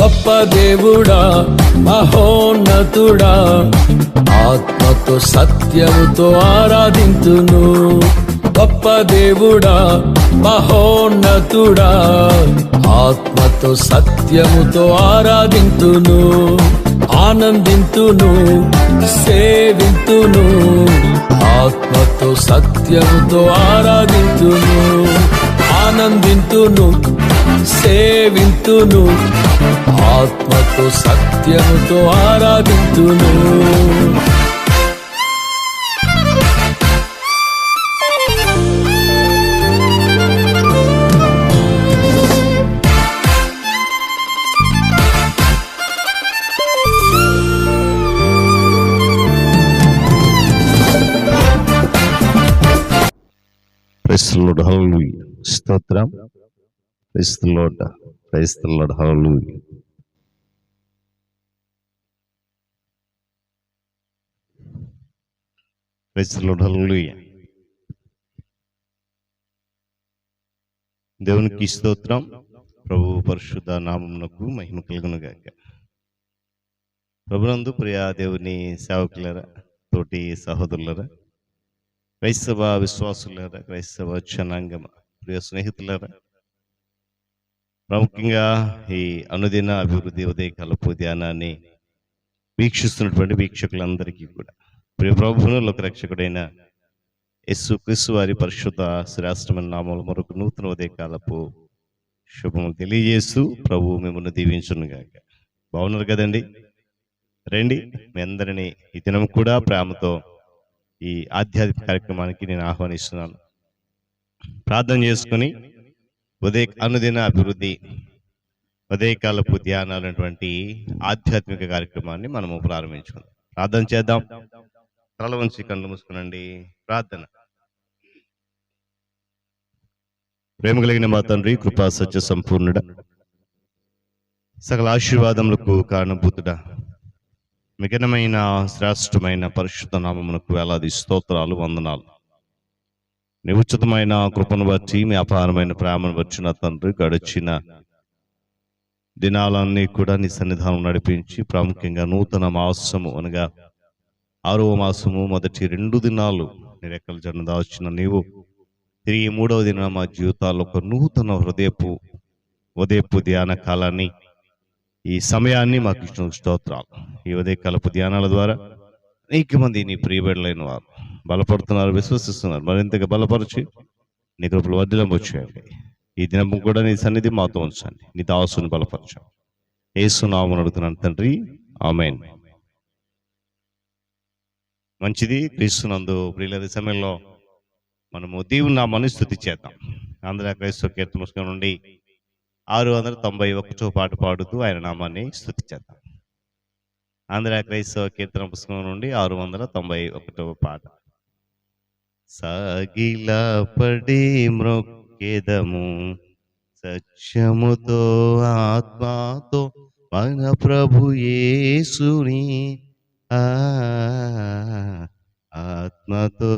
గొప్ప దేవుడా, మహోన్నతుడా, ఆత్మతో సత్యముతో ఆరాధింతును. గొప్ప దేవుడా, మహోన్నతుడా, ఆత్మతో సత్యముతో ఆరాధింతును. ఆనందింతును, సేవింతును, ఆత్మతో సత్యముతో ఆరాధింతును. ఆనందింతును, సేవింతును, ఆత్మతో సత్యముతో ఆరాధింతును. ప్రైజ్ ది లార్డ్, హల్లెలూయా, స్తోత్రం. Praise the Lord, praise the Lord, hallelujah. Praise the Lord, hallelujah. దేవునికి స్తోత్రం. ప్రభు పరిశుద్ధ నామమునకు మహిమ కలుగును గాక. ప్రభునందు ప్రియ దేవుని సేవకులారా, తోటి సహోదరులారా, క్రైస్తవ విశ్వాసులారా, క్రైస్తవ జనాంగమ, ప్రియ స్నేహితులారా, ప్రాముఖ్యంగా ఈ అనుదిన అభివృద్ధి ఉదయకాలపు ధ్యానాన్ని వీక్షిస్తున్నటువంటి వీక్షకులందరికీ కూడా ప్రియ ప్రభువును లోకరక్షకుడైన యేసుక్రీస్తు వారి పరిశుద్ధ శ్రేష్టమైన నామములో మరొక నూతన ఉదయకాలపు శుభములు తెలియజేస్తూ ప్రభు మిమ్మల్ని దీవించునుగాక. బాగున్నారు కదండి? రండి, మీ అందరినీ ఈ దినం కూడా ప్రేమతో ఈ ఆధ్యాత్మిక కార్యక్రమానికి నేను ఆహ్వానిస్తున్నాను. ప్రార్థన చేసుకుని అనుదిన అభివృద్ధి ఉదయకాలపు ధ్యానాలు అటువంటి ఆధ్యాత్మిక కార్యక్రమాన్ని మనము ప్రారంభించుకుందాం. ప్రార్థన చేద్దాం. తల వంచి కళ్ళు మూసుకునండి. ప్రార్థన. ప్రేమ కలిగిన మా తండ్రి, కృపా సత్య సంపూర్ణుడ, సకల ఆశీర్వాదములకు కారణభూతుడా, మిగనమైన శ్రేష్టమైన పరిశుద్ధ నామమునకు వేలాది స్తోత్రాలు, వందనాలు. నీ ఉచితమైన కృపను బట్టి, మీ అపారమైన ప్రేమను బట్టి నా తండ్రి గడిచిన దినాలన్నీ కూడా నీ సన్నిధానం నడిపించి, ప్రాముఖ్యంగా నూతన మాసము అనగా 6వ మాసము మొదటి 2 దినాలు నీ రెక్కల జన్మ దాచిన నీవు తిరిగి 3వ దిన మా జీవితాల్లో ఒక నూతన ఉదయపు ధ్యాన కాలాన్ని, ఈ సమయాన్ని మాకు ఇచ్చిన స్తోత్రాలు. ఈ ఉదయకాలపు ధ్యానాల ద్వారా అనేక మంది నీ ప్రియబిడ్డలైన వారు బలపడుతున్నారు, విశ్వసిస్తున్నారు. మరింతగా బలపరిచి నీ కృపలు వర్ధిల్లింపచేయండి. ఈ దినం కూడా నీ సన్నిధి మాతో ఉంచండి. నీ దాసుని బలపరచండి. యేసు నామమున అడుగుతున్నాను తండ్రి, ఆమేన్. మంచిది. క్రీస్తునందు ప్రియుల సమయంలో మనము దేవుని నామాన్ని స్తుతి చేద్దాం. ఆంధ్ర క్రైస్తవ కీర్తన పుస్తకం నుండి 691వ పాట పాడుతూ ఆయన నామాన్ని స్తుతి చేద్దాం. ఆంధ్ర క్రైస్తవ కీర్తన పుస్తకం నుండి 691వ పాట. సాగిలపడి మ్రొక్కెదము సత్యముతో ఆత్మతో మన ప్రభు యేసుని, ఆత్మతో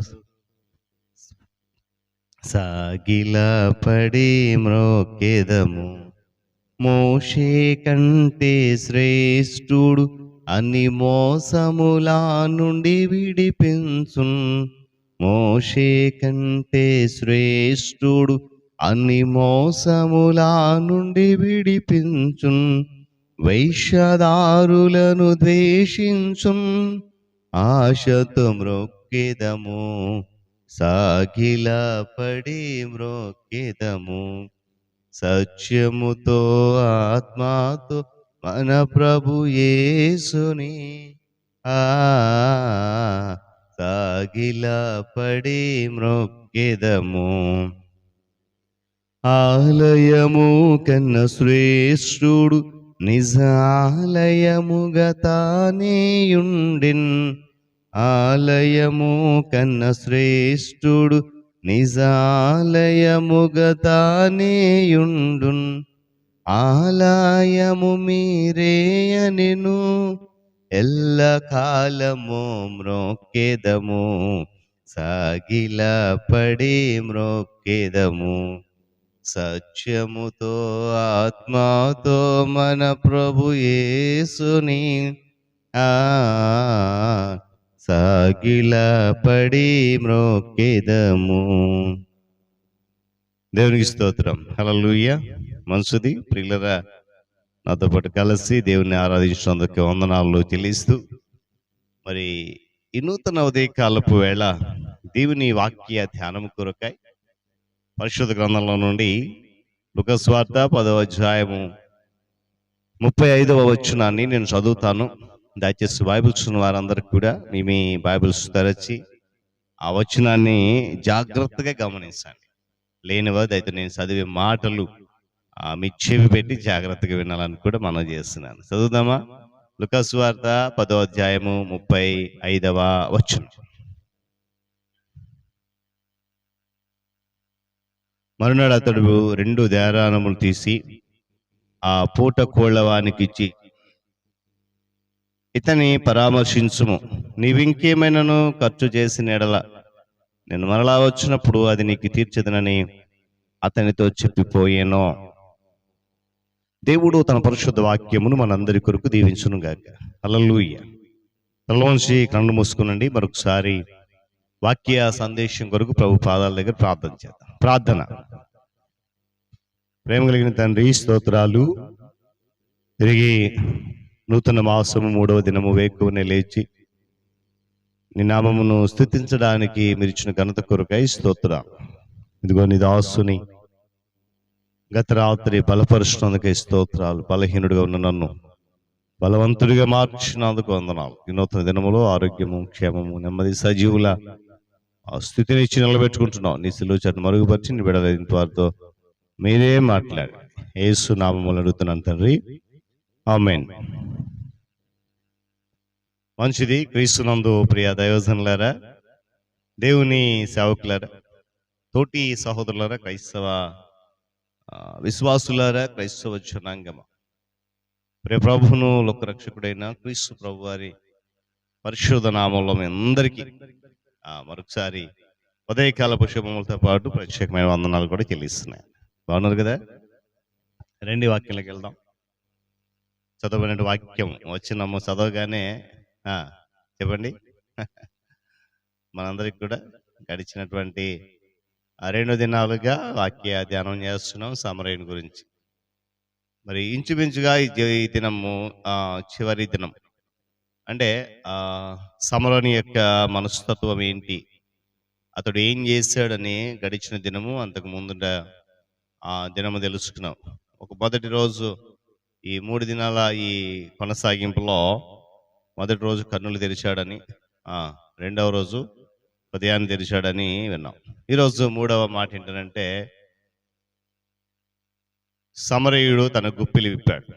సాగిలపడి మ్రొక్కెదము. మోషే కంటే శ్రేష్ఠుడు అన్ని మోసములా నుండి విడిపించున్. మోషే కంటే శ్రేష్ఠుడు అన్ని మోసములా నుండి విడిపించున్. వైశ్యదారులను ద్వేషించున్. ఆశతో మ్రొక్కెదము సాగిలపడి మ్రొక్కెదము. సత్యముతో ఆత్మతో మన ప్రభు యేసుని, సాగిలపడి సాగిలపడి మ్రొక్కెదము. ఆలయము కన్న శ్రేష్ఠుడు నిజాలయముగా తానేయుండెన్. ఆలయము కన్న శ్రేష్ఠుడు నిజాలయముగా తానేయుండున్. ఆలయము మీరేయనెను ఎల్ల కాలము మ్రొక్కెదము. సాగిలపడి మ్రొక్కెదము. సత్యముతో ఆత్మతో మన ప్రభు యేసుని సాగిలపడి మ్రొక్కెదము. దేవునికి స్తోత్రం. హల్లెలూయా. మంచిది ప్రియులరా, నాతో పాటు కలిసి దేవుని ఆరాధించినందుకు వందనాలు చెల్లిస్తూ, మరి ఈ నూతన ఉదయకాలపు వేళ దేవుని వాక్య ధ్యానం కొరకై పరిశుద్ధ గ్రంథంలో నుండి లూకా సువార్త 10వ అధ్యాయము 35వ వచనాన్ని నేను చదువుతాను. దయచేసి బైబిల్స్ ఉన్న వారందరికీ కూడా మీ బైబిల్స్ తెరచి ఆ వచనాన్ని జాగ్రత్తగా గమనించండి. లేనివారు అయితే నేను చదివే మాటలు మీ చెవి పెట్టి జాగ్రత్తగా వినాలని కూడా మనం చేస్తున్నాను. చదువుదామా? లూకా సువార్త 10వ అధ్యాయము 35వ వచనం. మరునాడు అతడు 2 ధారాళములు తీసి ఆ పూట కోళ్ళవానికిచ్చి, ఇతని పరామర్శించుము, నీవింకేమైనాను ఖర్చు చేసిన ఎడల నేను మరలా వచ్చినప్పుడు అది నీకు తీర్చదనని అతనితో చెప్పిపోయాను. దేవుడు తన పరిశుద్ధ వాక్యమును మనందరి కొరకు దీవించును గాక. హల్లెలూయా. తలవంచి కళ్ళు మూసుకునండి. మరొకసారి వాక్య సందేశం కొరకు ప్రభు పాదాల దగ్గర ప్రార్థన చేద్దాం. ప్రార్థన. ప్రేమ కలిగిన తండ్రి, స్తోత్రాలు. తిరిగి నూతన మాసము 3వ దినము వేకువనే లేచి నీ నామమును స్తుతించడానికి మీరు ఇచ్చిన ఘనత కొరకై స్తోత్రాలు. ఇదిగో నీ దాసుని గత రాత్రి బలపరుచినందుకై స్తోత్రాలు. బలహీనుడిగా ఉన్న నన్ను బలవంతుడిగా మార్చినందుకు వందనాలు. ఈ నూతన దినములో ఆరోగ్యము, క్షేమము, నెమ్మది, సజీవుల ఆ స్థితిని ఇచ్చి నిలబెట్టుకుంటున్నావు. నీ సిలువ చెట్టు మరుగుపరిచి నీ బిడ్డలైన వారితో మీరే మాట్లాడి యేసు నామములో అడుగుతున్నాను తండ్రి, ఆమేన్. మంచిది. క్రీస్తునందు ప్రియ దైవజనులారా, దేవుని సేవకులారా, తోటి సహోదరులారా, క్రైస్తవ విశ్వాసులారా, క్రైస్తవ జనాంగమ, ప్రియ ప్రభువును లోకరక్షకుడైన క్రీస్తు ప్రభు వారి పరిశుద్ధ నామంలో మీ అందరికీ మరొకసారి ఉదయకాలపు శుభములతో పాటు ప్రత్యేకమైన వందనాలు కూడా చెల్లిస్తున్నాయి. బాగున్నారు కదా? రెండు వాక్యంలోకి వెళ్దాం. చదవబడిన వాక్యం వచ్చినమ్మ చదవగానే చెప్పండి. మనందరికి కూడా గడిచినటువంటి 2 దినాలుగా వాక్య ధ్యానం చేస్తున్నాం సమరయుని గురించి. మరి ఇంచుమించుగా ఈ దినము చివరి దినం. అంటే సమరయుని యొక్క మనస్తత్వం ఏంటి, అతడు ఏం చేశాడని గడిచిన దినము అంతకు ముందుట ఆ దినము తెలుసుకున్నాం. ఒక మొదటి రోజు ఈ 3 దినాల ఈ కొనసాగింపులో మొదటి రోజు కన్నులు తెరిచాడని, రెండవ రోజు హృదయాన్ని తెరిచాడని విన్నాం. ఈరోజు 3వ మాట ఏంటంటే సమరయుడు తన గుప్పిలి విప్పాడు.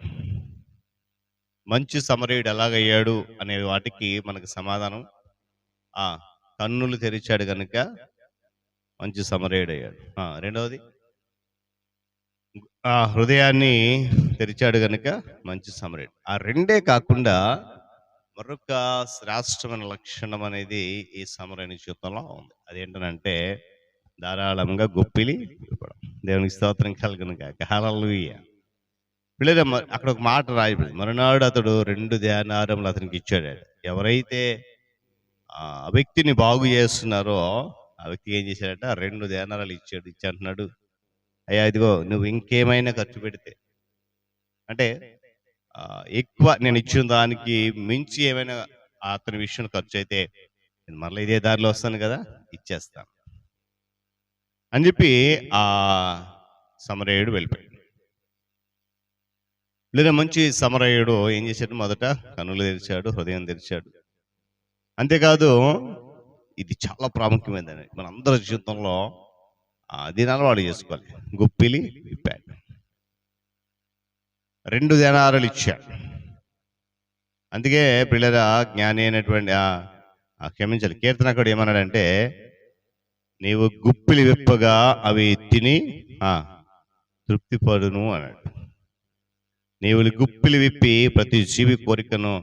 మంచి సమరయుడు ఎలాగయ్యాడు అనే వాటికి మనకు సమాధానం కన్నులు తెరిచాడు కనుక మంచి సమరయుడు అయ్యాడు. రెండవది హృదయాన్ని తెరిచాడు కనుక మంచి సమరయుడు. ఆ రెండే కాకుండా మరొక శ్రేష్టమైన లక్షణం అనేది ఈ సమరయుని జీవితంలో ఉంది. అదేంటనంటే ధారాళంగా గొప్పిలి విప్పడం. దేవునికి స్తోత్రం కలుగును గాక. హల్లెలూయా. పిల్లలు అక్కడ ఒక మాట రాయబడింది, మరునాడు అతడు 2 ధ్యానారములు అతనికి ఇచ్చాడు. ఎవరైతే ఆ వ్యక్తిని బాగు చేస్తున్నారో ఆ వ్యక్తి ఏం చేశాడట, 2 ధ్యానారాలు ఇచ్చి అంటున్నాడు, అయ్యా ఇదిగో నువ్వు ఇంకేమైనా ఖర్చు పెడితే, అంటే ఎక్కువ నేను ఇచ్చిన దానికి మించి ఏమైనా అతని విషయం ఖర్చు అయితే నేను మరలా ఇదే దారిలో వస్తాను కదా, ఇచ్చేస్తాను అని చెప్పి ఆ సమరయుడు వెళ్ళిపోయాడు. లేదా మంచి సమరయుడు ఏం చేశాడు, మొదట కన్నులు తెరిచాడు, హృదయం తెరిచాడు. అంతేకాదు ఇది చాలా ప్రాముఖ్యమైనది. మనందరి జీవితంలో దీని అలవాటు చేసుకోవాలి. గుప్పిలి విప్పాడు, 2 దేనారాలు ఇచ్చాడు. అందుకే పిల్లల జ్ఞాని అయినటువంటి క్షమించాలి, కీర్తనకుడు ఏమన్నాడంటే, నీవు గుప్పిలి విప్పగా అవి తిని తృప్తి పడును అన్నాడు. నీవు గుప్పిలి విప్పి ప్రతి జీవి కోరికను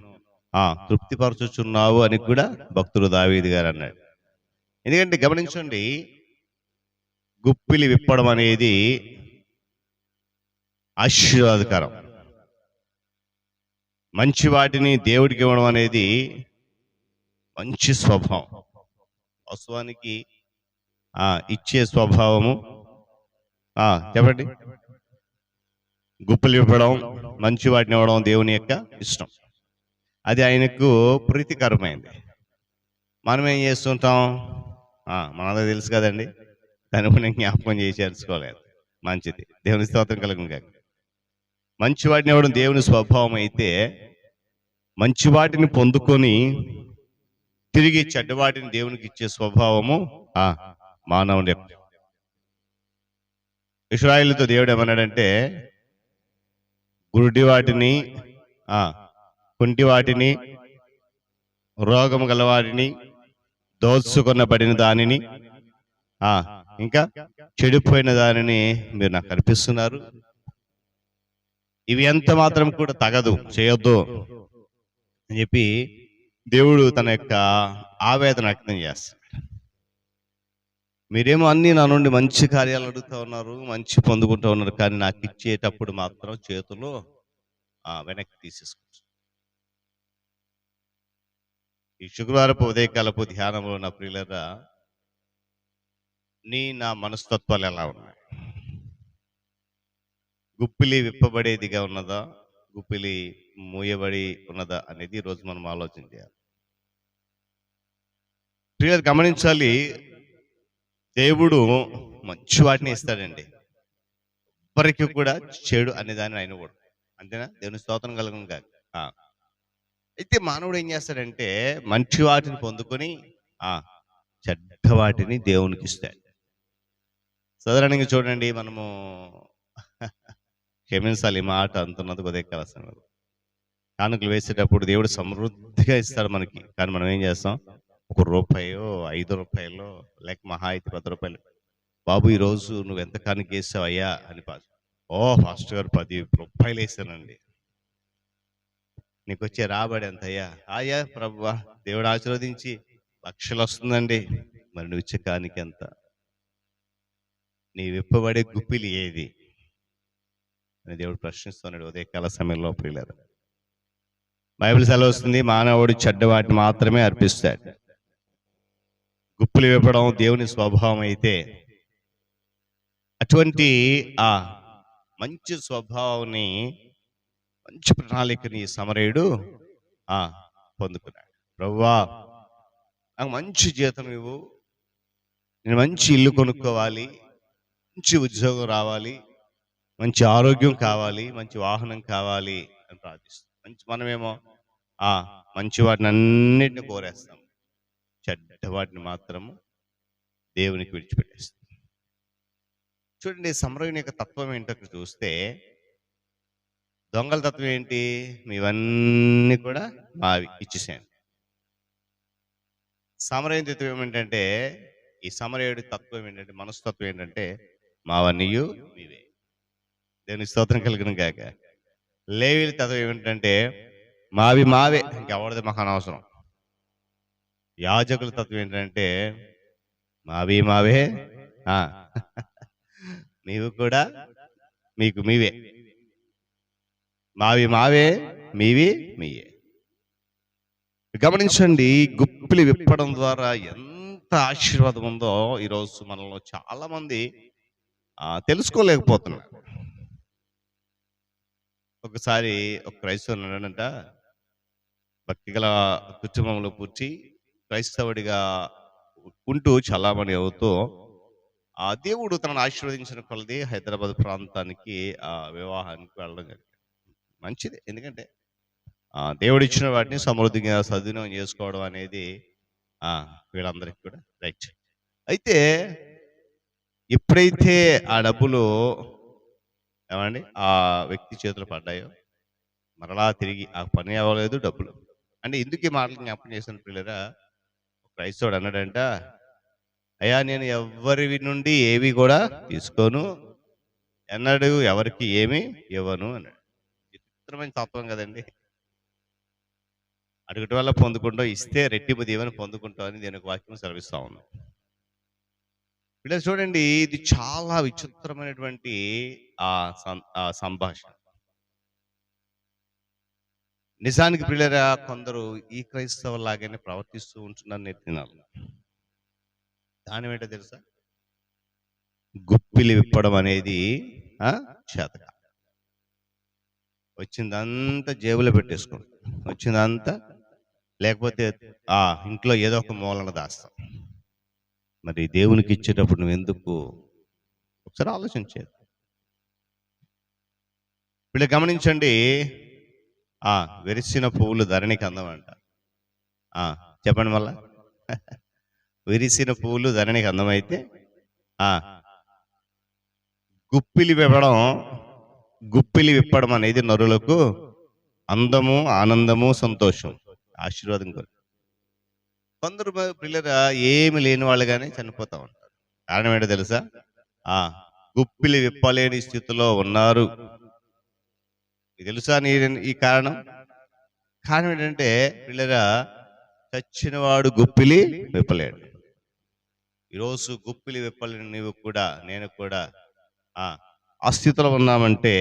తృప్తిపరచుచున్నావు అని కూడా భక్తుడు దావీదు గారు అన్నాడు. ఎందుకంటే గమనించండి, గుప్పిలి విప్పడం అనేది ఆశీర్వాదకరం. మంచి వాటిని దేవుడికి ఇవ్వడం అనేది మంచి స్వభావం. వాస్తవానికి ఇచ్చే స్వభావము చెప్పండి, గుప్పిలి విప్పడం, మంచి వాటిని ఇవ్వడం దేవుని యొక్క ఇష్టం. అది ఆయనకు ప్రీతికరమైంది. మనం ఏం చేస్తుంటాం, మనకు తెలుసు కదండి, దాని నేను జ్ఞాపకం చేసి అరుచుకోలేదు. మంచిది, దేవుని స్తోత్రం కలుగును గాక. మంచి వాటిని ఇవ్వడం దేవుని స్వభావం అయితే, మంచి వాటిని పొందుకొని తిరిగి చెడ్డవాటిని దేవునికి ఇచ్చే స్వభావము మానవుని యొక్క. ఇశ్రాయేలుతో దేవుడు ఏమన్నాడంటే, గుడ్డి వాటిని, కుంటి వాటిని, రోగము గలవాటిని, దోచుకొనబడిన దానిని, ఇంకా చెడిపోయిన దానిని మీరు నాకు కనిపిస్తున్నారు. ఇవి ఎంత మాత్రం కూడా తగదు, చేయొద్దు అని చెప్పి దేవుడు తన యొక్క ఆవేదన వ్యక్తం చేస్తాడు. మీరేమో అన్ని నా నుండి మంచి కార్యాలు అడుగుతూ ఉన్నారు, మంచి పొందుకుంటూ ఉన్నారు, కానీ నాకు ఇచ్చేటప్పుడు మాత్రం చేతులు వెనక్కి తీసేసుకోవచ్చు. ఈ శుక్రవారపు ఉదయకాలపు ధ్యానంలో నా ప్రియులరా, నా మనస్తత్వాలు ఎలా ఉన్నాయి? గుప్పిలి విప్పబడేదిగా ఉన్నదా, గుప్పిలి మూయబడి ఉన్నదా అనేది ఈరోజు మనం ఆలోచన చేయాలి. ప్రియులు గమనించాలి, దేవుడు మంచి వాటిని ఇస్తాడండి, ఎవ్వరికి కూడా చెడు అనేదాన్ని ఆయన కూడా. అంతేనా? దేవుని స్తోత్రం కలుగును కాక. అయితే మానవుడు ఏం చేస్తాడంటే, మంచి వాటిని పొందుకొని చెడ్డ వాటిని దేవునికి ఇస్తాడు. సాధారణంగా చూడండి, మనము క్షమించాలి ఈ మాట అంటున్నది ఉదయకాల సమయంలో. కానుకలు వేసేటప్పుడు దేవుడు సమృద్ధిగా ఇస్తాడు మనకి, కానీ మనం ఏం చేస్తాం, ₹1, ₹5, లేక మహా అయితే ₹10, బాబు ఈరోజు నువ్వు ఎంత కానుక వేసావయ్యా అని పాస్టర్ గారు ₹10 వేసానండి, నీకు వచ్చే రాబడి ఎంత అయ్యా? ప్రభువా, దేవుడు ఆశీర్వదించి లక్షలు వస్తుందండి, మరి నువ్వు ఇచ్చే కానుక ఎంత? నీ విప్పబడే గుప్పిలి ఏది అని దేవుడు ప్రశ్నిస్తున్నాడు ఉదయకాల సమయంలో. ప్రియులారా, బైబిల్ సెలవు వస్తుంది, మానవుడు చెడ్డవాటిని మాత్రమే అర్పిస్తాడు. గుప్పిలి విప్పడం దేవుని స్వభావం అయితే, అటువంటి మంచి స్వభావాన్ని, మంచి ప్రణాళికని సమరయుడు పొందుకున్నాడు. ప్రభువా, నాకు మంచి జీతం ఇవ్వు, నేను మంచి ఇల్లు కొనుక్కోవాలి, మంచి ఉద్యోగం రావాలి, మంచి ఆరోగ్యం కావాలి, మంచి వాహనం కావాలి అని ప్రార్థిస్తాం. మనమేమో మంచి వాటిని అన్నిటిని కోరేస్తాం, చెడ్డ వాటిని మాత్రము దేవునికి విడిచిపెట్టేస్తాం. చూడండి, సమరయుని యొక్క తత్వం ఏంటో చూస్తే, దొంగల తత్వం ఏంటి? మీవన్నీ కూడా మావి ఇచ్చేసాను. సమరయుని తత్వం ఏమిటంటే, ఈ సమరయుడి తత్వం ఏంటంటే, మనస్తత్వం ఏంటంటే, మావన్నీయు మీవే. దేవుని స్తోత్రం కలిగిన గాక. లేవీల తత్వం ఏమిటంటే, మావి మావే, ఇంకెవరిది మాకు అనవసరం. యాజకుల తత్వం ఏంటంటే, మావి మావే, నీవు కూడా మీకు మీవే, మావి మావే, మీవి మీయే. గమనించండి, గుప్పిలి విప్పడం ద్వారా ఎంత ఆశీర్వాదం ఉందో ఈరోజు మనలో చాలా మంది తెలుసుకోలేకపోతున్నారు. ఒకసారి ఒక క్రైస్తవుడు అన్నాడంట, భక్తిగల కుటుంబంలో పుట్టి క్రైస్తవుడిగా ఉంటూ చలామణి అవుతూ దేవుడు తనను ఆశీర్వదించిన కొలది హైదరాబాద్ ప్రాంతానికి వివాహానికి వెళ్ళడం జరిగింది. మంచిది, ఎందుకంటే దేవుడు ఇచ్చిన వాటిని సమృద్ధిగా సద్వినియోగం చేసుకోవడం అనేది ఆ, వీళ్ళందరికీ కూడా రైట్. అయితే ఎప్పుడైతే ఆ డబ్బులు ఏమండి ఆ వ్యక్తి చేతులు పడ్డాయో మరలా తిరిగి ఆ పని అవ్వలేదు డబ్బులు. అంటే ఎందుకు ఈ మాటలు జ్ఞాపకం చేశాను పిల్లరా? క్రైస్తవుడు అన్నాడంట, అయ్యా నేను ఎవ్వరి నుండి ఏవి కూడా తీసుకోను, ఎన్నడూ ఎవరికి ఏమి ఇవ్వను అన్నాడు. విచిత్రమైన తత్వం కదండి. అడుగుట వల్ల పొందుకుంటాం, ఇస్తే రెట్టింపు దీవెన పొందుకుంటాం అని నేను ఒక వాక్యం సెలవిస్తా ఉన్నాను. పిల్లలు చూడండి, ఇది చాలా విచిత్రమైనటువంటి ఆ సంభాషణ. నిజానికి పిల్లరా కొందరు ఈ క్రైస్తవులాగానే ప్రవర్తిస్తూ ఉంటున్నారు నేను తినాలి. దాని ఏంటో తెలుసా? గుప్పిలి విప్పడం అనేది చేత. వచ్చిందంతా జేబులో పెట్టేసుకోండి, వచ్చిందంతా లేకపోతే ఇంట్లో ఏదో ఒక మూలన దాస్తాం. మరి దేవునికి ఇచ్చేటప్పుడు నువ్వు ఎందుకు ఒకసారి ఆలోచించేది. వీళ్ళు గమనించండి, విరిసిన పువ్వులు ధరణికి అందమంట. చెప్పండి మళ్ళా. విరిసిన పువ్వులు ధరణికి అందమైతే గుప్పిలి విప్పడం అనేది నరులకు అందము, ఆనందము, సంతోషం, ఆశీర్వాదం కూడా. కొందరు పిల్లరా ఏమి లేని వాళ్ళుగానే చనిపోతా ఉంటారు. కారణం ఏంటో తెలుసా? గుప్పిలి విప్పలేని స్థితిలో ఉన్నారు. తెలుసా ఈ కారణం? కారణం ఏంటంటే పిల్లరా, చచ్చినవాడు గుప్పిలి విప్పలేడు. ఈరోజు గుప్పిలి విప్పలేని నీవు కూడా నేను కూడా ఆ స్థితిలో ఉన్నామంటే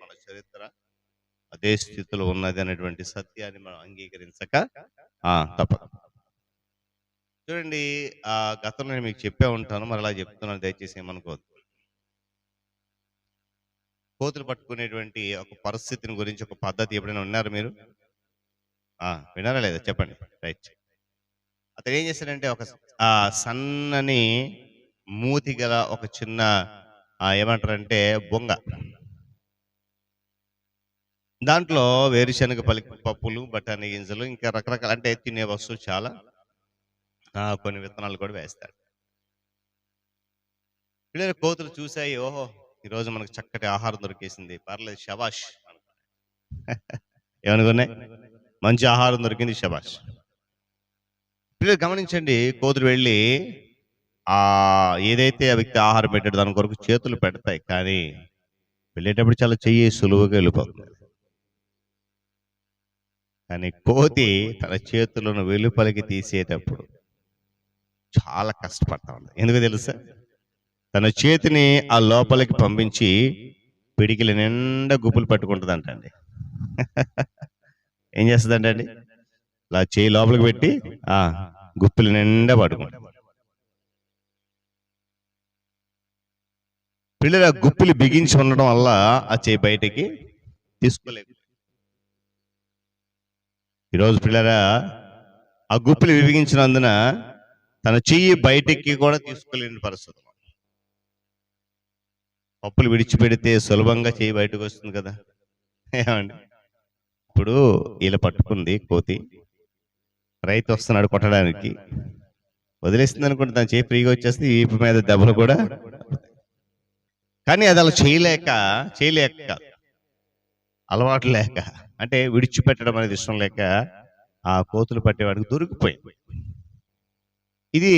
మన చరిత్ర అదే స్థితిలో ఉన్నది అనేటువంటి సత్యాన్ని మనం అంగీకరించక తప్పదు. చూడండి, గతంలో నేను మీకు చెప్పే ఉంటాను, మరి అలా చెప్తున్నాను, దయచేసి ఏమనుకోవద్దు. కోతులు పట్టుకునేటువంటి ఒక పరిస్థితిని గురించి, ఒక పద్ధతి ఎప్పుడైనా విన్నారు మీరు? విన్నారా లేదా చెప్పండి. రైట్. అతను ఏం చేశాడంటే ఒక సన్నని మూతి గల ఒక చిన్న ఏమంటారంటే బొంగ, దాంట్లో వేరుశనగ పప్పులు, బఠానీ గింజలు, ఇంకా రకరకాల అంటే తినే వస్తువులు చాలా, కొన్ని విత్తనాలు కూడా వేస్తాడు. పిల్లలు కోతులు చూసాయి, ఓహో ఈరోజు మనకు చక్కటి ఆహారం దొరికేసింది, పర్లేదు శబాష్. ఏమనుకున్నాయి? మంచి ఆహారం దొరికింది, శబాష్. పిల్లలు గమనించండి, కోతులు వెళ్ళి ఏదైతే ఆ వ్యక్తి ఆహారం పెట్టాడు దాని కొరకు చేతులు పెడతాయి, కానీ వెళ్ళేటప్పుడు చాలా చెయ్యి సులువుగా వెళ్ళిపోతుంది. కానీ కోతి తన చేతులను వెలుపలికి తీసేటప్పుడు చాలా కష్టపడతా ఉంది. ఎందుకు తెలుసా? తన చేతిని ఆ లోపలికి పంపించి పిడికిల నిండా గుప్పులు పట్టుకుంటుందంటండి. ఏం చేస్తుందంటండి? ఇలా చేయి లోపలికి పెట్టి గుప్పులు నిండా పట్టుకుంటుంది. పిల్లల గుప్పులు బిగించి ఉండడం వల్ల ఆ చేయి బయటికి తీసుకోలేదు. ఈరోజు పిల్లరా ఆ గుప్పులు బిగించినందున తన చెయ్యి బయటికి కూడా తీసుకోలేని పరిస్థితి. పప్పులు విడిచిపెడితే సులభంగా చెయ్యి బయటకు వస్తుంది కదా, ఏమండి? ఇప్పుడు ఇలా పట్టుకుంది కోతి, రైతు వస్తున్నాడు కొట్టడానికి, వదిలేస్తుంది అనుకుంటే తన చేయి ఫ్రీగా వచ్చేస్తే వీపు మీద దెబ్బలు కూడా. కానీ అది అలా చేయలేక అలవాటు లేక, అంటే విడిచిపెట్టడం అనేది ఇష్టం లేక ఆ కోతులు పట్టేవాడికి దొరికిపోయింది. ఇది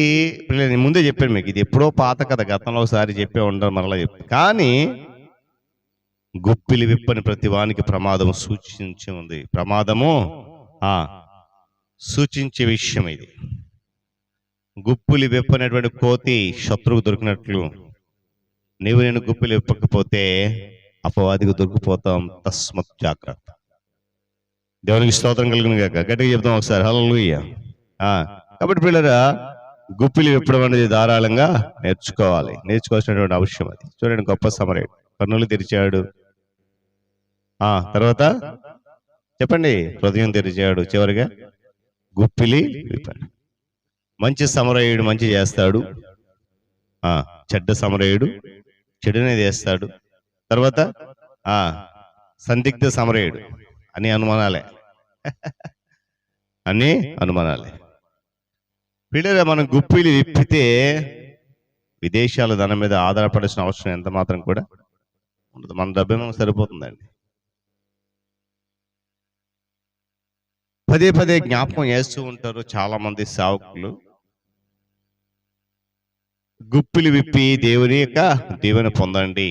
నేను ముందే చెప్పాను మీకు, ఇది ఎప్పుడో పాత కథ, గతంలో ఒకసారి చెప్పే ఉండరు, మరలా చెప్పి. కానీ గుప్పిలి విప్పని ప్రతి వానికి ప్రమాదము సూచించి ఉంది. ప్రమాదము సూచించే విషయం ఇది. గుప్పిలి విప్పనేటువంటి కోతి శత్రువు దొరికినట్లు నీవు నేను గుప్పిలి విప్పకపోతే అపవాదికి దొరికిపోతాం. తస్మత్ జాగ్రత్త. దేవునికి స్తోత్రం కలిగిన గాక. గట్టిగా చెప్తాం ఒకసారి హల్లెలూయా. కాబట్టి పిల్లరా, గుప్పిలి విప్పడం అనేది ధారాళంగా నేర్చుకోవాల్సినటువంటి అవసరం అది. చూడండి, గొప్ప సమరయుడు కన్నులు తెరిచాడు, తర్వాత చెప్పండి హృదయం తెరిచాడు, చివరిగా గుప్పిలి విప్పాడు. మంచి సమరయుడు మంచి చేస్తాడు, చెడ్డ సమరయుడు చెడునే చేస్తాడు. తర్వాత సందిగ్ధ సమరయుడు అన్ని అనుమానాలే. పిల్లలు మనం గుప్పిలు విప్పితే విదేశాల దాని మీద ఆధారపడాల్సిన అవసరం ఎంత మాత్రం కూడా ఉండదు. మన డబ్బే మనకు సరిపోతుందండి. పదే పదే జ్ఞాపకం చేస్తూ ఉంటారు చాలా మంది సేవకులు, గుప్పిలు విప్పి దేవుని యొక్క దీవెన పొందండి.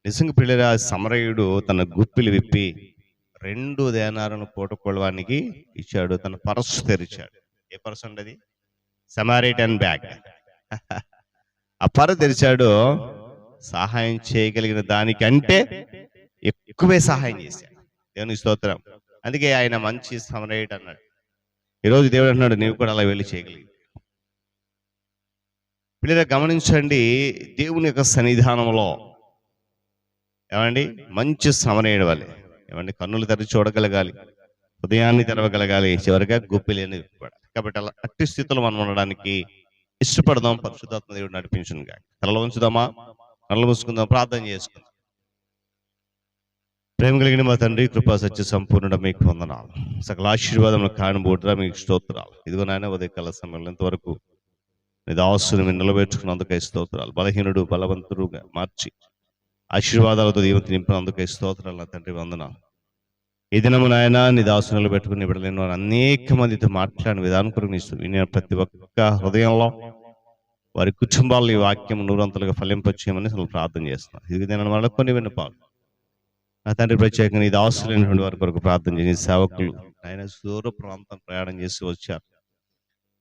నిజంగా పిల్లరా, సమరయుడు తన గుప్పిలు విప్పి 2 దేనాలను పూటకొలవానికి ఇచ్చాడు. తన పర్సు తెరిచాడు. ఏ పర్సు అండి అది? Samaritan bag. ఆ పర్సు తెరిచాడు. సహాయం చేయగలిగిన దానికంటే ఎక్కువే సహాయం చేశాడు. దేవుని స్తోత్రం. అందుకే ఆయన మంచి సమరయుడు అన్నాడు. ఈరోజు దేవుడు అంటున్నాడు, నీవు కూడా అలా వెళ్ళి చేయగలిగి. పిల్లలు గమనించండి, దేవుని యొక్క సన్నిధానంలో ఏమండి మంచి సమరయుడు వల్లే ఏమండి కన్నులు తెరిచి చూడగలగాలి, హృదయాన్ని తెరవగలగాలి, చివరిగా గుప్పిలేని విప్పబడాలి. కాబట్టి అలా అట్టి స్థితిలో మనం ఉండడానికి ఇష్టపడదాం. పరిశుద్ధాత్మ దేవుడు నడిపించును గాక. తలలో ఉంచుదామా, కళ్ళు మూసుకుందాం, ప్రార్థన చేసుకుందాం. ప్రేమ కలిగిన మా తండ్రి, కృపా సత్య సంపూర్ణ మీకు వందనాలు. సకల ఆశీర్వాదములు కానుబోటురా మీకు స్తోత్రాలు. ఇదిగో నాయన ఉదయకాల సమయంలో ఇంతవరకు నీ దాసుని మీరు నిలబెట్టుకున్నందుకై స్తోత్రాలు. బలహీనుడు బలవంతుడుగా మార్చి ఆశీర్వాదాలతో దీవెన నింపినందుకై స్తోత్రాలు. నా తండ్రి వందనాలు. ఈ దినము నాయన నీ దాసుని నిలబెట్టుకుని బిడ్డలేని వారు అనేక మందితో మాట్లాడిన విధానం కొరకు నీ వినే ప్రతి ఒక్క హృదయంలో వారి కుటుంబాల్లో ఈ వాక్యం నూరంతలుగా ఫలింపచేయమని అసలు ప్రార్థన చేస్తున్నాను. ఇది నేను మళ్ళీ కొన్ని విన్నపాలు నా తండ్రి ప్రత్యేకంగా నీ దాసులైనటువంటి వారి కొరకు ప్రార్థన చేసి, సేవకులు ఆయన దూర ప్రాంతం ప్రయాణం చేసి వచ్చారు,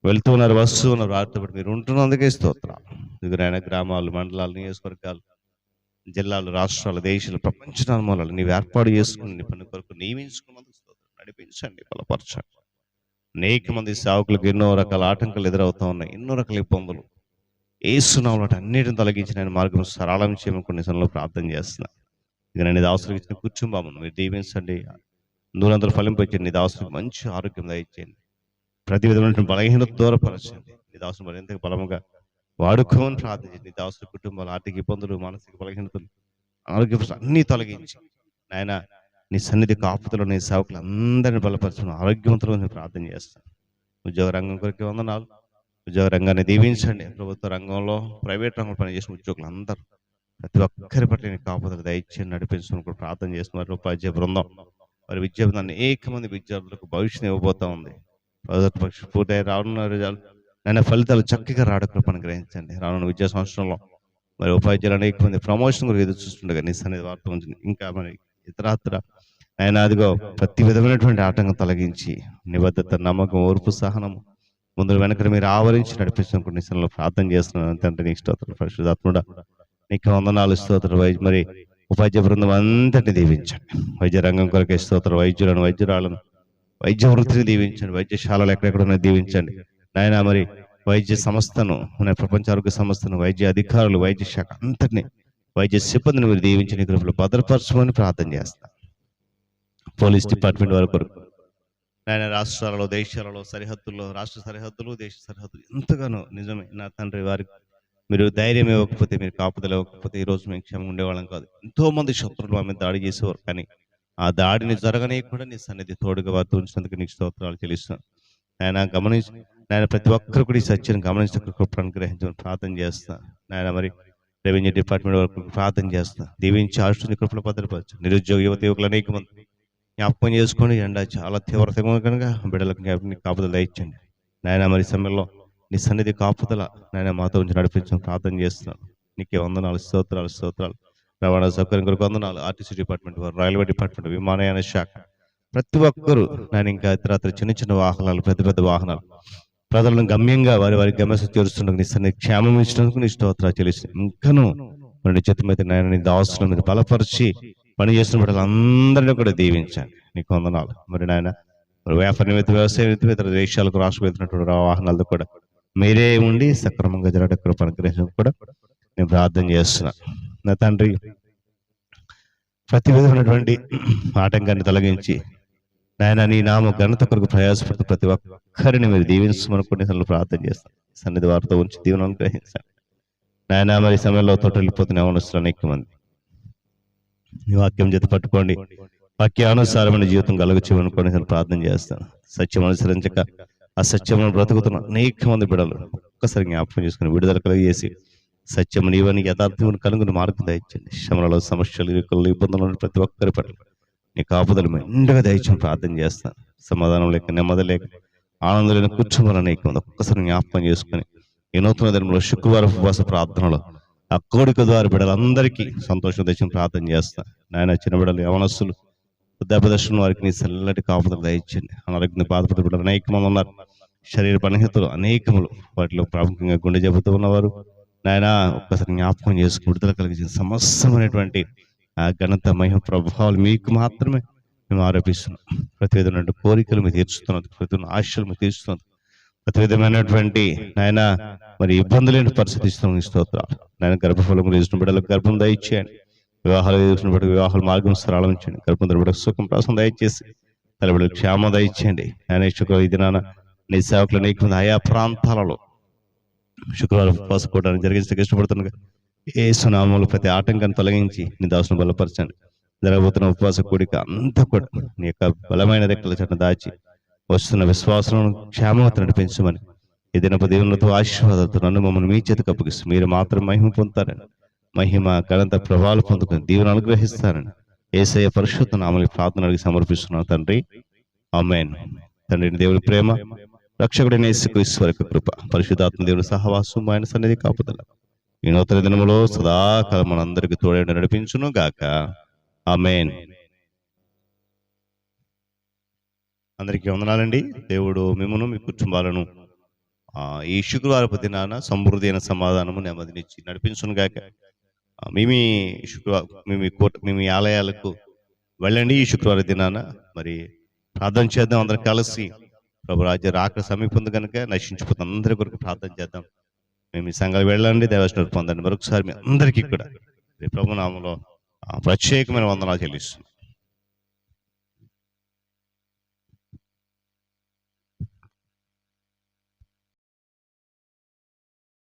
వెళ్తూ ఉన్నారు, వస్తూ ఉన్నారు, వారితో పాటు మీరు ఉంటున్నందుకే స్తోత్రాలు. ఇది ఆయన గ్రామాలు, మండలాలు, నియోజకవర్గాలు, జిల్లాలు, రాష్ట్రాలు, దేశాలు, ప్రపంచ నలుమూలలు నీవు ఏర్పాటు చేసుకుని నీ పని కొరకు నియమించుకున్నందుకు స్తోత్రం. నడిపించండి, బలపరచండి. అనేక మంది సేవకులకు ఎన్నో రకాల ఆటంకాలు ఎదురవుతా ఉన్నాయి, ఎన్నో రకాల ఇబ్బందులు. ఏసునామములో అన్నిటిని తొలగించి నేను మార్గం సరళం చేయమని కొన్ని సమయంలో ప్రార్థన చేస్తున్నా. ఇక నేను దాసులకు ఇచ్చిన కుటుంబమును మీరు దీవించండి, నూరంతలు ఫలింపచేయండి. నీ దాసులకు మంచి ఆరోగ్యం దయచేయండి, ప్రతి విధమైన బలహీనత దూరపరచండి. నీ దాసును మరింత బలముగా వాడుకోమని ప్రార్థించండి. నీ దాసుల కుటుంబాలు ఆర్థిక ఇబ్బందులు, మానసిక బలహీనతలు, ఆరోగ్య అన్నీ తొలగించి నాయన నీ సన్నిధి కాపుతలో నీ సేవకులు అందరినీ బలపరచడం ఆరోగ్యవంతులు నేను ప్రార్థన చేస్తాను. ఉద్యోగ రంగం కొరకు వందనాలు. ఉద్యోగ రంగాన్ని దీవించండి. ప్రభుత్వ రంగంలో, ప్రైవేట్ రంగంలో పనిచేసిన ఉద్యోగులు అందరూ ప్రతి ఒక్కరి పట్ల నీ కాపుదల దయచేసి నడిపించడం కూడా ప్రార్థన చేస్తున్నారు. ఉపాధ్యాయ బృందం వారి విద్యార్థులు అనేక మంది విద్యార్థులకు భవిష్యత్తు ఇవ్వబోతా ఉంది. పూర్తి రానున్న రిజల్ట్ నేను ఫలితాలు చక్కగా రాడకృపను గ్రహించండి. రానున్న విద్యా సంవత్సరంలో మరి ఉపాధ్యాయులు అనేక మంది ప్రమోషన్ కూడా ఎదురు చూస్తుండగా నీ సన్నిధి వార్త ఉంచింది. ఇంకా మరి ఇతరాత్ర ఆయన అదిగో ప్రతి విధమైనటువంటి ఆటంకం తొలగించి నిబద్ధత, నమ్మకం, ఓర్పు, సహనము ముందు వెనక మీరు ఆవరించి నడిపించిన నీ సన్నిధిలో ప్రార్థన చేస్తున్నాను. తండ్రి నీకు స్తోత్రాలు. పరిశుద్ధాత్ముడా నీకు వందనాలు, స్తోత్రాలు. మరి ఉపాధ్యాయ బృందం అంతటిని దీవించండి. వైద్య రంగం కొరకే స్తోత్రాలు. వైద్యులను, వైద్యురాలను, వైద్య వృత్తిని దీవించండి. వైద్యశాలలు ఎక్కడెక్కడ దీవించండి నాయన. మరి వైద్య సంస్థను, ప్రపంచ ఆరోగ్య సంస్థను, వైద్య అధికారులు, వైద్య శాఖ అంతటిని, వైద్య సిబ్బందిని మీరు దీవించని కృపలో భద్రపరచమని ప్రార్థన చేస్తాను. పోలీస్ డిపార్ట్మెంట్ వారి కొరకు నాయన రాష్ట్రాలలో, దేశాలలో, సరిహద్దుల్లో, రాష్ట్ర సరిహద్దులు, దేశ సరిహద్దులు ఎంతగానో నిజమే నా తండ్రి వారికి మీరు ధైర్యం ఇవ్వకపోతే, మీరు కాపుదల ఇవ్వకపోతే ఈరోజు మేము క్షేమంగా ఉండేవాళ్ళం కాదు. ఎంతో మంది శత్రువులు మా మీద దాడి చేసేవారు, కానీ ఆ దాడిని జరగనీయకుండా నీ సన్నిధి తోడుగా వారితో ఉంచినందుకు నీకు స్తోత్రాలు చెల్లిస్తున్నాను. ఆయన గమనించి నాయన ప్రతి ఒక్కరు కూడా ఈ సత్యాన్ని గమనించి కృపను అనుగ్రహించమని ప్రార్థన చేస్తాను. నాయన మరి రెవెన్యూ డిపార్ట్మెంట్ వరకు ప్రార్థన చేస్తాను. దీవించి ఆశుని కృపలు భద్రపరచు. నిరుద్యోగ యువకులు అనేక మంది జ్ఞాపకం చేసుకోండి. ఎండ చాలా తీవ్రతగా కనుక బిడ్డలకు కాపుదల దయచండి నాయన. మరి సమయంలో నీ సన్నిధి కాపుదల నాయన మాతో ఉంచి నడిపించడం ప్రార్థన చేస్తున్నాను. నీకే వందనాలు, స్తోత్రాలు, స్తోత్రాలు. రవాణా సౌకర్యం కొరకు వందనాలు. ఆర్టీసీ డిపార్ట్మెంట్ వారు, రైల్వే డిపార్ట్మెంట్, విమానయాన శాఖ ప్రతి ఒక్కరు నేను ఇంకా ఇతరత్ర చిన్న చిన్న వాహనాలు, పెద్ద పెద్ద వాహనాలు ప్రజలను గమ్యంగా వారి వారి గమ్యస్థితి చేరుస్తుండగా నీ సన్నిధి క్షేమం ఇచ్చినందుకు నీ స్తోత్రాలు చెల్లిస్తున్నాను. ఇంకను మరి చేతమైతే నాయన నీ దాసులను మీరు బలపరిచి పనిచేస్తున్న బిడ్డలందరినీ కూడా దీవించండి. నీకు వందనాలు. మరి నాయన మరి వ్యాపార నిమిత్త, వ్యవసాయ నిమిత్తం, ఇతర దేశాలకు రాష్ట్రం వెళ్తున్నటువంటి వాహనాలతో కూడా మీరే ఉండి సక్రమంగా జరగడం కృప అనుగ్రహించడం కూడా నేను ప్రార్థన చేస్తున్నాను. నా తండ్రి ప్రతి విధమైనటువంటి ఆటంకాన్ని తొలగించి నాయన నీ నామ ఘనత కొరకు ప్రయాసపడుతున్న ప్రతి ఒక్కరిని మీరు దీవించమని కొన్ని ప్రార్థన చేస్తాను. సన్నిధి వారితో ఉంచి దీవెన అనుగ్రహించండి నాయన. మరి సమయంలో తోట వెళ్ళిపోతున్న అవనస్తులు అనేక మంది నీ వాక్యం చేత పట్టుకోండి. వాక్యానుసారమైన జీవితం కలుగు చేయమని కొన్ని ప్రార్థన చేస్తాను. సత్యం అనుసరించక ఆ సత్యమును బ్రతుకుతున్న అనేక మంది బిడ్డలు ఒక్కసారి జ్ఞాపకం చేసుకుని విడుదల కలిగేసి సత్యము నీవని యథార్థమును కనుగొని మార్గం దయచండి. శ్రమలలో సమస్యలు ఇరుకులు ఇబ్బందులను ప్రతి ఒక్కరి పట్ల నీ కాపుదలు మెండుగా దయచని ప్రార్థన చేస్తాను. సమాధానం లేక నెమ్మది లేక ఆనందం లేని కూర్చోమని అనేక మంది ఒక్కసారి జ్ఞాపకం చేసుకుని ఈ నూతన దినంలో శుక్రవారం ఉపవాస ప్రార్థనలో ఆ కోడిక ద్వారా బిడ్డలందరికీ సంతోషం తెచ్చిన ప్రార్థన చేస్తాను. నాయన చిన్న బిడ్డలు యవనస్తులు వృద్ధాప్యదర్శనం వారికి నీ చల్లటి కాపుదలు దయచండి. అనారోగ్యం బాధపడే బిడ్డలు అనేక మంది ఉన్నారు. శరీర బలహీనతలు అనేకములు, వాటిలో ప్రాముఖ్యంగా గుండె జబ్బుతో ఉన్నవారు నాయన ఒక్కసారి జ్ఞాపకం చేసుకుని విడుదల కలిగించిన సమస్తమైనటువంటి ఆ ఘనత మహిమ ప్రభావాలు మీకు మాత్రమే మేము ఆరోపిస్తున్నాం. ప్రతి విధమైన కోరికలు మీరు తీర్చుతున్నది, ప్రతి విధమైన ఆశలు మీరు తీర్చుతున్నది, ప్రతి విధమైనటువంటి నాయన మరి ఇబ్బంది లేని పరిస్థితి ఇస్తున్నాం. స్తోత్రాలు నాయన. గర్భఫలం చేసిన బిడ్డలకు గర్భం దయచేయండి. వివాహాలు చేసిన బిడ్డకు వివాహాల మార్గం సరళించండి. గర్భం బిడ్డకు సుఖం ప్రాసం దయచేసి తల బిడ్డలకు క్షేమ దయచేయండి. నాయన శుక్రవారం ఈ దినాన నీ సేవకులు అనేక మంది ఆయా ప్రాంతాలలో శుక్రవారం ఉపవాస కూడడానికి జరిగించడానికి ఇష్టపడుతున్నాగా ఏ సునామూలు ప్రతి ఆటంకాన్ని తొలగించి నీ దాసును బలపరచండి. జరగబోతున్న ఉపవాస కూడిక అంతా కూడా నీ యొక్క బలమైన రెక్కల చెట్టు దాచి వస్తున్న విశ్వాసం క్షేమత నడిపించమని ఈ దినప దేవునితో ఆశీర్వాదాలతో నన్ను మమ్మల్ని మీ చేతికి అప్పగిస్తూ మీరు మాత్రం మహిమ పొందుతారని, మహిమ ఘనత ప్రభావాలు పొందుకుని దీవెన అనుగ్రహిస్తారని యేసయ్య పరిశుద్ధ నామములో ప్రార్థన అడిగి సమర్పిస్తున్నాను తండ్రి. ఆమేన్. తండ్రిని దేవుని ప్రేమ, రక్షకుడైన యేసుక్రీస్తు వారి యొక్క కృప, పరిశుద్ధాత్మ దేవుని సహవాసం, ఆయన సన్నిధి కాపుదల ఈ నూతన దినములో సదాకాలం మనందరికీ తోడై నడిపించును గాక. ఆమేన్. అందరికీ వందనాలండి. దేవుడు మిమ్మను మీ కుటుంబాలను ఈ శుక్రవారపు దినాన సమృద్ధి అయిన సమాధానము నెమ్మదినిచ్చి నడిపించును గాక. మేము ఈ ఆలయాలకు వెళ్ళండి. ఈ శుక్రవారం దినాన మరి ప్రార్థన చేద్దాం. అందరం కలిసి ప్రభు రాజ్య రాక సమీపంది కనుక నశించిపోతున్న అందరి కొరకు ప్రార్థన చేద్దాం. మేము ఈ సంఘాలు వెళ్ళండి, దేవస్థానం పొందండి. మరొకసారి మీ అందరికీ కూడా ప్రభు నామములో ప్రత్యేకమైన వందనాలు చెల్లిస్తున్నాం.